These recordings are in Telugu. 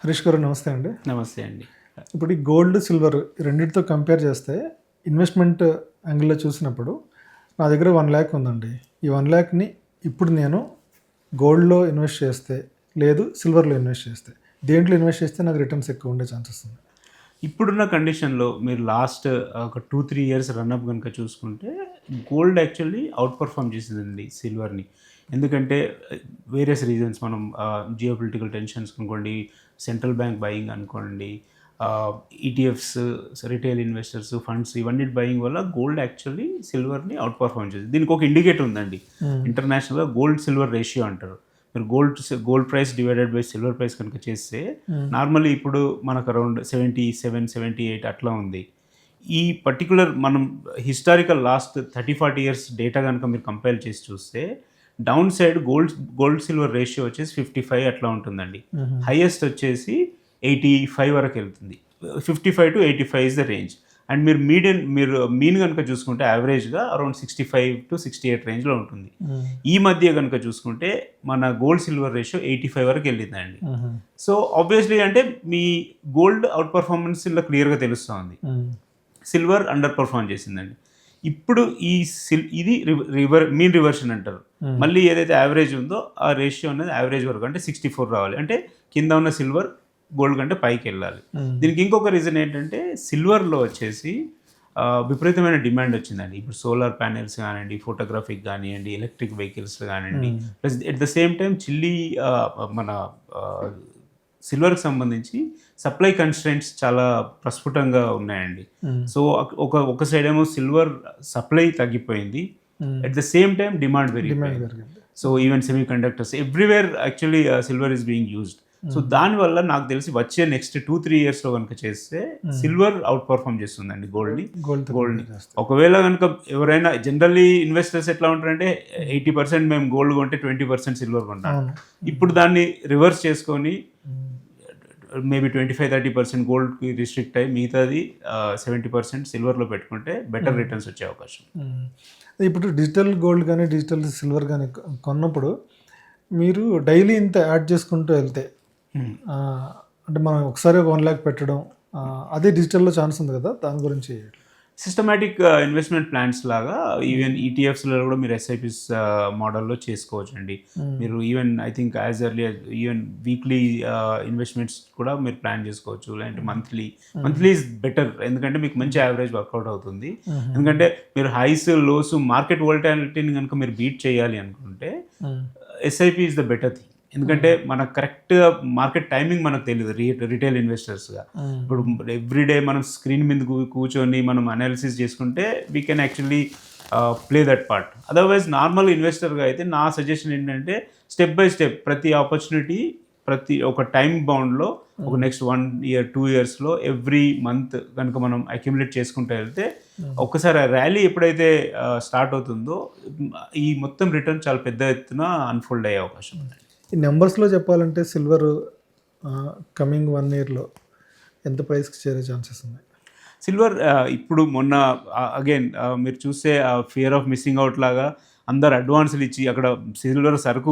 హరీష్ గారు నమస్తే అండి. నమస్తే అండి. ఇప్పుడు ఈ గోల్డ్, సిల్వర్ రెండిటితో కంపేర్ చేస్తే ఇన్వెస్ట్మెంట్ యాంగిల్‌లో చూసినప్పుడు నా దగ్గర 1,00,000 ఉందండి. ఈ 1,00,000ని ఇప్పుడు నేను గోల్డ్‌లో ఇన్వెస్ట్ చేస్తే, లేదు సిల్వర్‌లో ఇన్వెస్ట్ చేస్తే, దేంట్లో ఇన్వెస్ట్ చేస్తే నాకు రిటర్న్స్ ఎక్కువ ఉండే ఛాన్సెస్ ఉంది? ఇప్పుడున్న కండిషన్‌లో మీరు లాస్ట్ ఒక 2, 3 ఇయర్స్ రన్అప్ గనుక చూసుకుంటే గోల్డ్ యాక్చువల్లీ అవుట్ పర్ఫార్మ్ చేసిందండి సిల్వర్‌ని. ఎందుకంటే వేరియస్ రీజన్స్ మనం జియోపొలిటికల్ టెన్షన్స్ అనుకోండి, సెంట్రల్ బ్యాంక్ బయింగ్ అనుకోండి, ఈటీఎఫ్స్, రిటైల్ ఇన్వెస్టర్స్, ఫండ్స్ ఇవన్నిటి బయింగ్ వల్ల గోల్డ్ యాక్చువల్లీ సిల్వర్‌ని అవుట్ పర్ఫార్మ్ చేసింది. దీనికి ఒక ఇండికేటర్ ఉందండి. ఇంటర్నేషనల్‌గా గోల్డ్ సిల్వర్ రేషియో అంటారు. మీరు gold price divided by silver price కనుక చేస్తే నార్మల్లీ ఇప్పుడు మనకు అరౌండ్ 77, 78 అట్లా ఉంది. ఈ పర్టికులర్ మనం హిస్టారికల్ లాస్ట్ 30-40 ఇయర్స్ డేటా కనుక మీరు కంపేర్ చేసి చూస్తే down side gold silver ratio వచ్చేసి 55 అట్లా ఉంటుందండి. హైయెస్ట్ వచ్చేసి 85 వరకు వెళ్తుంది. 55 to 85 is the range. And మీరు మీన్ కనుక చూసుకుంటే యావరేజ్గా అరౌండ్ 65 to 68 రేంజ్లో ఉంటుంది. ఈ మధ్య కనుక చూసుకుంటే మన గోల్డ్ సిల్వర్ రేషియో 85 వరకు వెళ్ళిందండి. సో ఆబ్వియస్లీ అంటే మీ గోల్డ్ అవుట్ పర్ఫార్మెన్స్ ఇలా క్లియర్గా తెలుస్తుంది. సిల్వర్ అండర్ పర్ఫార్మ్ చేసిందండి. ఇప్పుడు ఇది మీన్ రివర్షన్ అంటారు. మళ్ళీ ఏదైతే యావరేజ్ ఉందో ఆ రేషియో అనేది యావరేజ్ వరకు అంటే 64 రావాలి. అంటే కింద ఉన్న సిల్వర్ గోల్డ్ కంటే పైకి వెళ్ళాలి. దీనికి ఇంకొక రీజన్ ఏంటంటే సిల్వర్లో వచ్చేసి విపరీతమైన డిమాండ్ వచ్చిందండి. ఇప్పుడు సోలార్ ప్యానెల్స్ కానివ్వండి, ఫోటోగ్రఫీకి కానివ్వండి, ఎలక్ట్రిక్ వెహికల్స్ కానివ్వండి, plus at the same time మన సిల్వర్కి సంబంధించి సప్లై కన్స్ట్రెంట్స్ చాలా ప్రస్ఫుటంగా ఉన్నాయండి. సో ఒక సైడ్ ఏమో సిల్వర్ సప్లై తగ్గిపోయింది, at the same time demand పెరిగిపోయింది. So even semiconductors everywhere actually silver is being used. So దానివల్ల నాకు తెలిసి వచ్చే నెక్స్ట్ 2-3 ఇయర్స్లో కనుక చేస్తే సిల్వర్ అవుట్ పర్ఫార్మ్ చేస్తుందండి గోల్డ్ని. ఒకవేళ కనుక ఎవరైనా జనరల్లీ ఇన్వెస్టర్స్ ఎట్లా ఉంటారంటే 80% మేము గోల్డ్ కొంటే 20% సిల్వర్ కొంటాం. ఇప్పుడు దాన్ని రివర్స్ చేసుకొని మేబీ 25-30% గోల్డ్కి రిస్ట్రిక్ట్ అయ్యి మిగతాది 70% సిల్వర్లో పెట్టుకుంటే బెటర్ రిటర్న్స్ వచ్చే అవకాశం. ఇప్పుడు డిజిటల్ గోల్డ్ కానీ డిజిటల్ సిల్వర్ కానీ కొన్నప్పుడు మీరు డైలీ ఇంత యాడ్ చేసుకుంటూ వెళ్తే అంటే మనం ఒకసారి 1,00,000 పెట్టడం అదే డిజిటల్లో ఛాన్స్ ఉంది కదా, దాని గురించి సిస్టమాటిక్ ఇన్వెస్ట్మెంట్ ప్లాన్స్ లాగా ఈవెన్ ఈటీఎఫ్స్లో కూడా మీరు ఎస్ఐపిస్ మోడల్లో చేసుకోవచ్చు అండి. మీరు even I think as early even weekly investments కూడా మీరు ప్లాన్ చేసుకోవచ్చు. లేదంటే మంత్లీ ఈజ్ బెటర్, ఎందుకంటే మీకు మంచి యావరేజ్ వర్కౌట్ అవుతుంది. ఎందుకంటే మీరు హైస్ లోస్ మార్కెట్ వోల్టాలిటీని కనుక మీరు బీట్ చేయాలి అనుకుంటే SIP is the better thing. ఎందుకంటే మనకు కరెక్ట్గా మార్కెట్ టైమింగ్ మనకు తెలియదు రిటైల్ ఇన్వెస్టర్స్గా. ఇప్పుడు ఎవ్రీడే మనం స్క్రీన్ మీద కూర్చొని మనం అనాలిసిస్ చేసుకుంటే we can actually play that part. Otherwise normal ఇన్వెస్టర్గా అయితే నా సజెషన్ ఏంటంటే స్టెప్ బై స్టెప్ ప్రతి ఆపర్చునిటీ ఒక టైం బౌండ్లో ఒక నెక్స్ట్ 1 year 2 yearsలో ఎవ్రీ మంత్ కనుక మనం అక్యుములేట్ చేసుకుంటూ వెళ్తే ఒక్కసారి ర్యాలీ ఎప్పుడైతే స్టార్ట్ అవుతుందో ఈ మొత్తం రిటర్న్ చాలా పెద్ద ఎత్తున అన్ఫోల్డ్ అయ్యే అవకాశం ఉంది. ఈ నెంబర్స్లో చెప్పాలంటే సిల్వర్ కమింగ్ 1 yearలో ఎంత ప్రైస్కి చేరే ఛాన్సెస్ ఉన్నాయి? సిల్వర్ ఇప్పుడు మొన్న అగైన్ మీరు చూస్తే ఫియర్ ఆఫ్ మిస్సింగ్ అవుట్ లాగా అందరు అడ్వాన్సులు ఇచ్చి అక్కడ సిల్వర్ సరుకు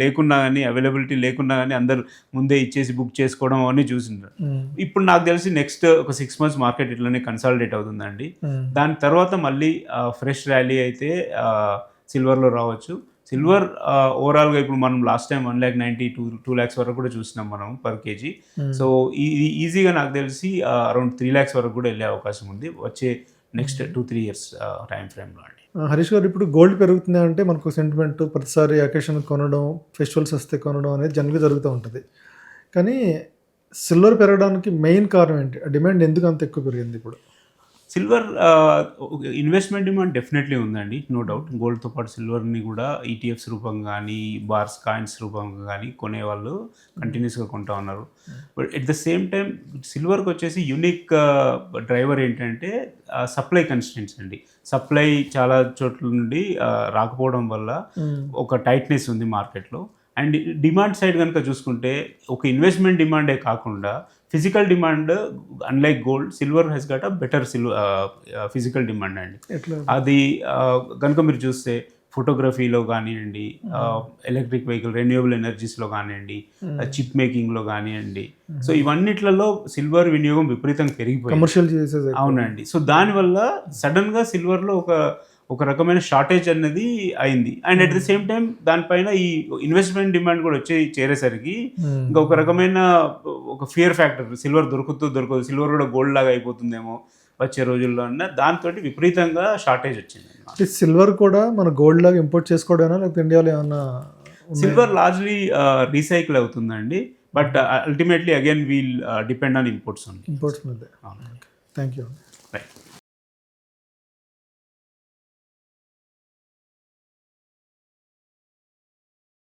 లేకున్నా కానీ అవైలబిలిటీ లేకున్నా కానీ అందరు ముందే ఇచ్చేసి బుక్ చేసుకోవడం అవన్నీ చూసిండ్రు. ఇప్పుడు నాకు తెలిసి నెక్స్ట్ ఒక 6 months మార్కెట్ ఇట్లనే కన్సాలిడేట్ అవుతుందండి. దాని తర్వాత మళ్ళీ ఫ్రెష్ ర్యాలీ అయితే సిల్వర్లో రావచ్చు. సిల్వర్ ఓవరాల్గా ఇప్పుడు మనం లాస్ట్ టైం 1,90,000-2 lakhs వరకు కూడా చూసినాం మనం పర్ కేజీ. సో ఈజీగా నాకు తెలిసి అరౌండ్ 3 lakhs వరకు కూడా వెళ్ళే అవకాశం ఉంది వచ్చే నెక్స్ట్ 2-3 years టైం ఫ్రేమ్లో అండి. హరీష్ గారు, ఇప్పుడు గోల్డ్ పెరుగుతుంది అంటే మనకు సెంటిమెంట్, ప్రతిసారి అకేషన్ కొనడం, ఫెస్టివల్స్ వస్తే కొనడం అనేది జనరల్గా జరుగుతూ ఉంటుంది. కానీ సిల్వర్ పెరగడానికి మెయిన్ కారణం ఏంటి? డిమాండ్ ఎందుకు అంత ఎక్కువ పెరిగింది ఇప్పుడు? సిల్వర్ ఇన్వెస్ట్మెంట్ డిమాండ్ డెఫినెట్లీ ఉందండి, నో డౌట్. గోల్డ్తో పాటు సిల్వర్ని కూడా ఈటీఎఫ్స్ రూపంగా కానీ బార్స్ కాయిన్స్ రూపంగా కానీ కొనేవాళ్ళు కంటిన్యూస్గా కొంటా ఉన్నారు. But at the same time సిల్వర్కి వచ్చేసి యూనిక్ డ్రైవర్ ఏంటంటే సప్లై కన్స్టెంట్స్ అండి. సప్లై చాలా చోట్ల నుండి రాకపోవడం వల్ల ఒక టైట్నెస్ ఉంది మార్కెట్లో. అండ్ డిమాండ్ సైడ్ కనుక చూసుకుంటే ఒక ఇన్వెస్ట్మెంట్ డిమాండే కాకుండా physical demand, unlike gold, silver has got a better physical demand అండి. అది కనుక మీరు చూస్తే ఫోటోగ్రఫీలో కానివ్వండి, ఎలక్ట్రిక్ వెహికల్ రెన్యూవబుల్ ఎనర్జీస్లో కానివ్వండి, చిప్ మేకింగ్లో కానివ్వండి. సో ఇవన్నిట్లలో సిల్వర్ వినియోగం విపరీతంగా పెరిగిపోయింది. కమర్షియల్ చేసేది అవునండి. సో దానివల్ల సడన్గా సిల్వర్లో ఒక రకమైన షార్టేజ్ అనేది అయింది. And at the same time దానిపైన ఈ ఇన్వెస్ట్మెంట్ డిమాండ్ కూడా చేరేసరికి ఇంకా ఒక రకమైన ఒక ఫియర్ ఫ్యాక్టర్, సిల్వర్ దొరకదు, సిల్వర్ కూడా గోల్డ్ లాగా అయిపోతుందేమో వచ్చే రోజుల్లో అన్న దాంతో విపరీతంగా షార్టేజ్ వచ్చింది. సిల్వర్ కూడా మన గోల్డ్ లాగా ఇంపోర్ట్ చేసుకోవడమేనా, లేకపోతే ఇండియాలో ఏమన్నా? సిల్వర్ లార్జ్లీ రీసైకిల్ అవుతుందండి, but ultimately again we'll depend on imports. Imports మీద. Thank you. రైట్.